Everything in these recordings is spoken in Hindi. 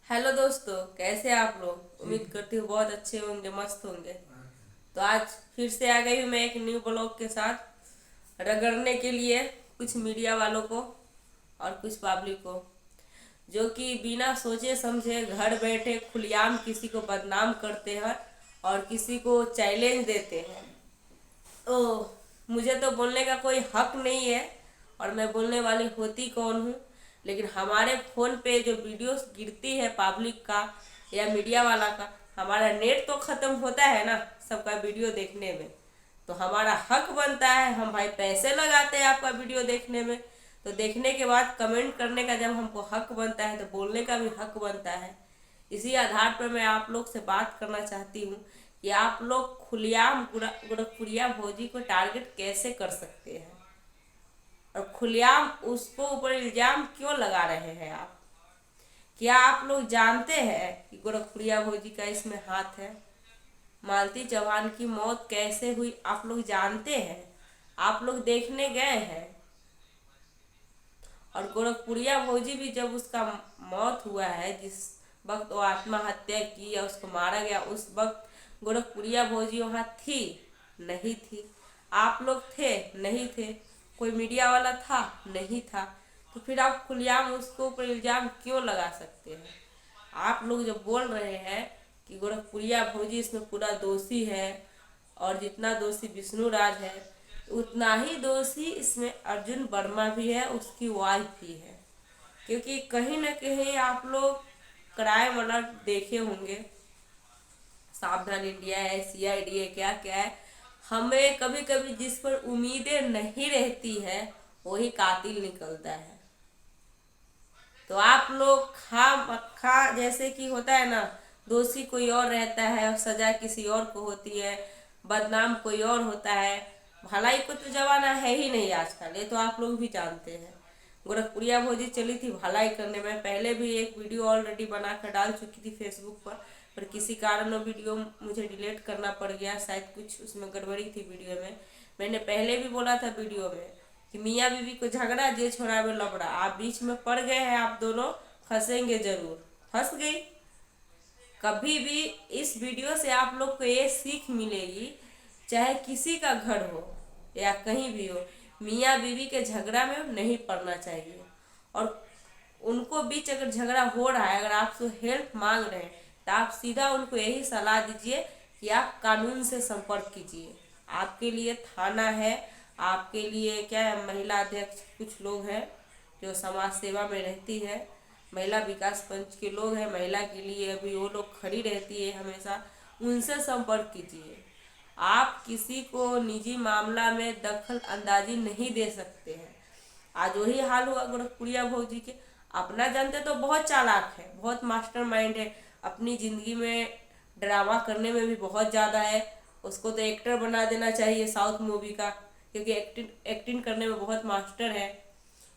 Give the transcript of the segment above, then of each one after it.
हेलो दोस्तों, कैसे आप लोग। उम्मीद करती हूँ बहुत अच्छे होंगे, मस्त होंगे। तो आज फिर से आ गई हूँ मैं एक न्यू ब्लॉग के साथ, रगड़ने के लिए कुछ मीडिया वालों को और कुछ पब्लिक को, जो कि बिना सोचे समझे घर बैठे खुलेआम किसी को बदनाम करते हैं और किसी को चैलेंज देते हैं। तो मुझे तो बोलने का कोई हक नहीं है, और मैं बोलने वाली होती कौन हूँ। लेकिन हमारे फ़ोन पे जो वीडियोस गिरती है पब्लिक का या मीडिया वाला का, हमारा नेट तो ख़त्म होता है ना सबका वीडियो देखने में। तो हमारा हक बनता है, हम भाई पैसे लगाते हैं आपका वीडियो देखने में, तो देखने के बाद कमेंट करने का जब हमको हक बनता है तो बोलने का भी हक बनता है। इसी आधार पर मैं आप लोग से बात करना चाहती हूँ कि आप लोग खुलेआम गोरखपुरिया भौजी को टारगेट कैसे कर सकते हैं, और खुलेआम उसको ऊपर इल्जाम क्यों लगा रहे हैं आप। क्या आप लोग जानते हैं कि गोरखपुरिया भौजी का इसमें हाथ है। मालती चौहान की मौत कैसे हुई आप लोग जानते हैं, आप लोग देखने गए हैं। और गोरखपुरिया भौजी भी जब उसका मौत हुआ है, जिस वक्त वो आत्महत्या की या उसको मारा गया, उस वक्त गोरखपुरिया भौजी वहाँ थी? नहीं थी। आप लोग थे? नहीं थे। कोई मीडिया वाला था? नहीं था। तो फिर आप खुलेआम उसको ऊपर इल्जाम क्यों लगा सकते हैं। आप लोग जो बोल रहे हैं कि गोरखपुरिया भौजी इसमें पूरा दोषी है, और जितना दोषी विष्णु राज है उतना ही दोषी इसमें अर्जुन वर्मा भी है, उसकी वाइफ भी है। क्योंकि कहीं ना कहीं आप लोग क्राइम अलर्ट देखे होंगे, सावधान इंडिया है, सीआईडी है, क्या क्या है। हमें कभी कभी जिस पर उम्मीदें नहीं रहती है वही कातिल निकलता है। तो आप लोग खा खा जैसे कि होता है ना, दोषी कोई और रहता है और सजा किसी और को होती है, बदनाम कोई और होता है। भलाई को तो जमाना है ही नहीं आजकल, ये तो आप लोग भी जानते हैं। गोरखपुरिया भौजी चली थी भलाई करने में, पहले भी एक वीडियो ऑलरेडी बना कर डाल चुकी थी फेसबुक पर किसी कारण वो वीडियो मुझे डिलीट करना पड़ गया, शायद कुछ उसमें गड़बड़ी थी वीडियो में। मैंने पहले भी बोला था वीडियो में कि मियाँ बीवी को झगड़ा, जे छोड़ा में लबड़ा, आप बीच में पड़ गए हैं, आप दोनों फंसेंगे जरूर। फंस गई। कभी भी इस वीडियो से आप लोग को ये सीख मिलेगी, चाहे किसी का घर हो या कहीं भी हो, मियाँ बीवी के झगड़ा में नहीं पड़ना चाहिए। और उनको बीच अगर झगड़ा हो रहा है, अगर आपसे हेल्प मांग रहे हैं, तो आप सीधा उनको यही सलाह दीजिए कि आप कानून से संपर्क कीजिए। आपके लिए थाना है, आपके लिए क्या है, महिला अध्यक्ष कुछ लोग हैं जो समाज सेवा में रहती है, महिला विकास मंच के लोग हैं, महिला के लिए अभी वो लोग खड़ी रहती है हमेशा, उनसे संपर्क कीजिए। आप किसी को निजी मामला में दखल अंदाजी नहीं दे सकते हैं। आज वही हाल हुआ गोरखपुरिया भौजी के। अपना जानते तो बहुत चालाक है, बहुत मास्टरमाइंड है, अपनी जिंदगी में ड्रामा करने में भी बहुत ज़्यादा है। उसको तो एक्टर बना देना चाहिए साउथ मूवी का, क्योंकि एक्टिंग करने में बहुत मास्टर है।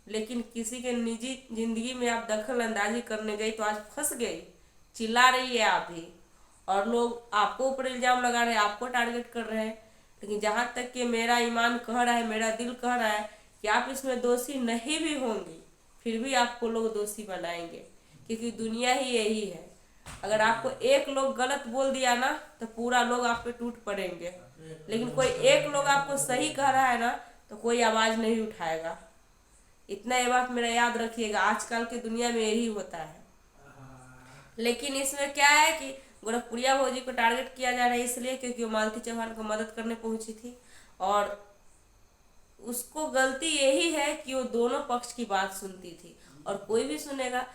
लेकिन किसी के निजी जिंदगी में आप दखल अंदाजी करने गई तो आज फंस गई। चिल्ला रही है आप भी, और लोग आपको ऊपर इल्जाम लगा रहे हैं, आपको टारगेट कर रहे हैं। लेकिन जहाँ तक कि मेरा ईमान कह रहा है, मेरा दिल कह रहा है कि आप इसमें दोषी नहीं भी होंगी, फिर भी आपको लोग दोषी बनाएंगे, क्योंकि दुनिया ही यही है। अगर आपको एक लोग गलत बोल दिया ना तो पूरा लोग आप पे टूट पड़ेंगे। लेकिन कोई एक लोग आपको सही कह रहा है ना तो कोई आवाज नहीं उठाएगा। इतना ये बात मेरा याद रखिएगा, आजकल की दुनिया में यही होता है। लेकिन इसमें क्या है कि गोरखपुरिया भौजी को टारगेट किया जा रहा है इसलिए क्योंकि वो मालती चौहान को मदद करने पहुंची थी, और उसको गलती यही है कि वो दोनों पक्ष की बात सुनती थी। और कोई भी सुनेगा,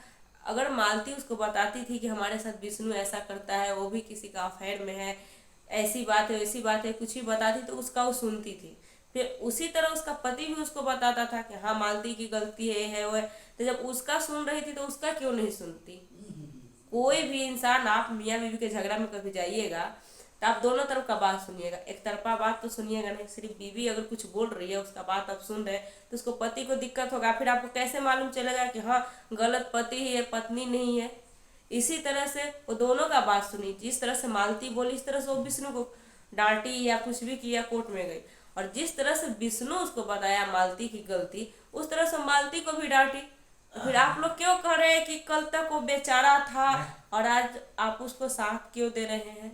अगर मालती उसको बताती थी कि हमारे साथ विष्णु ऐसा करता है, वो भी किसी का अफेयर में है, ऐसी बात है वैसी बात है, कुछ भी बताती तो उसका वो सुनती थी। फिर उसी तरह उसका पति भी उसको बताता था कि हाँ मालती की गलती है वो है। तो जब उसका सुन रही थी तो उसका क्यों नहीं सुनती। कोई भी इंसान, आप मियाँ बीवी के झगड़ा में कभी जाइएगा तो आप दोनों तरफ का बात सुनिएगा, एक तरफा बात तो सुनिएगा नहीं। सिर्फ बीवी अगर कुछ बोल रही है, उसका बात आप सुन रहे हैं, तो उसको पति को दिक्कत होगा, फिर आपको कैसे मालूम चलेगा कि हाँ गलत पति ही है, पत्नी नहीं है। इसी तरह से वो दोनों का बात सुनी, जिस तरह से मालती बोली इस तरह से वो विष्णु को डांटी या कुछ भी किया, कोर्ट में गई। और जिस तरह से विष्णु उसको बताया मालती की गलती, उस तरह से मालती को भी डांटी। तो फिर आप लोग क्यों कह रहे हैं कि कल तक वो बेचारा था और आज आप उसको साथ क्यों दे रहे हैं?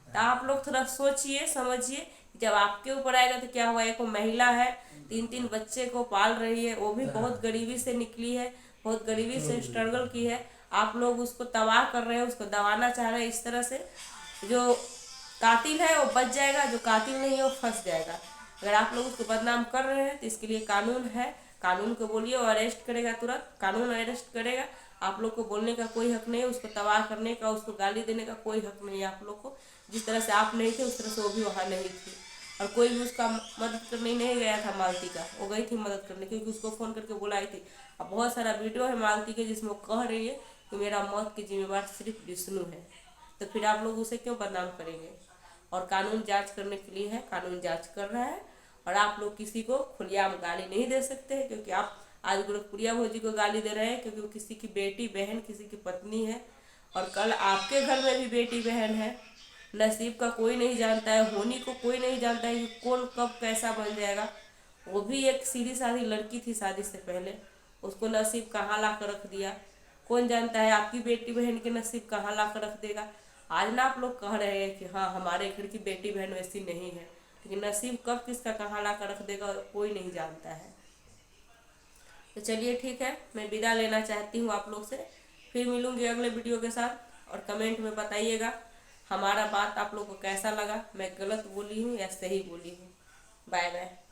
तो आप लोग थोड़ा सोचिए समझिए, जब आपके ऊपर आएगा तो क्या हुआ। एक वो महिला है, 3 3 बच्चे को पाल रही है, वो भी बहुत गरीबी से निकली है, बहुत गरीबी से स्ट्रगल की है। आप लोग उसको तबाह कर रहे हैं, उसको दबाना चाह रहे हैं इस तरह से। जो कातिल है वो बच जाएगा, जो कातिल नहीं है वो फंस जाएगा। अगर आप लोग उसको बदनाम कर रहे हैं तो इसके लिए कानून है, कानून को बोलिए, वो अरेस्ट करेगा, तुरंत कानून अरेस्ट करेगा। आप लोग को बोलने का कोई हक नहीं है, उसको तबाह करने का, उसको गाली देने का कोई हक नहीं है आप लोग को। जिस तरह से आप नहीं थे उस तरह से वो भी वहाँ नहीं थी, और कोई भी उसका मदद करने नहीं गया था। मालती का वो गई थी मदद करने, क्योंकि उसको फ़ोन करके बुलाई थी। अब बहुत सारा वीडियो है मालती के जिसमें वो कह रही है कि मेरा मौत की जिम्मेवार सिर्फ विष्णु है। तो फिर आप लोग उसे क्यों बदनाम करेंगे? और कानून जांच करने के लिए है, कानून जांच कर रहा है। और आप लोग किसी को खुलेआम गाली नहीं दे सकते हैं, क्योंकि आप आज गोरखपुरिया भौजी को गाली दे रहे हैं क्योंकि वो किसी की बेटी बहन, किसी की पत्नी है। और कल आपके घर में भी बेटी बहन है। नसीब का कोई नहीं जानता है, होनी को कोई नहीं जानता है कि कौन कब कैसा बन जाएगा। वो भी एक सीधी सादी लड़की थी शादी से पहले, उसको नसीब कहाँ ला कर रख दिया। कौन जानता है आपकी बेटी बहन के नसीब कहाँ ला कर रख देगा। आज ना आप लोग कह रहे हैं कि हाँ हमारे घर की बेटी बहन वैसी नहीं है, लेकिन नसीब कब किसका कहाँ ला कर रख देगा कोई नहीं जानता है। तो चलिए ठीक है, मैं विदा लेना चाहती हूँ आप लोग से। फिर मिलूंगी अगले वीडियो के साथ, और कमेंट में बताइएगा हमारा बात आप लोग को कैसा लगा, मैं गलत बोली हूँ या सही बोली हूँ। Bye bye.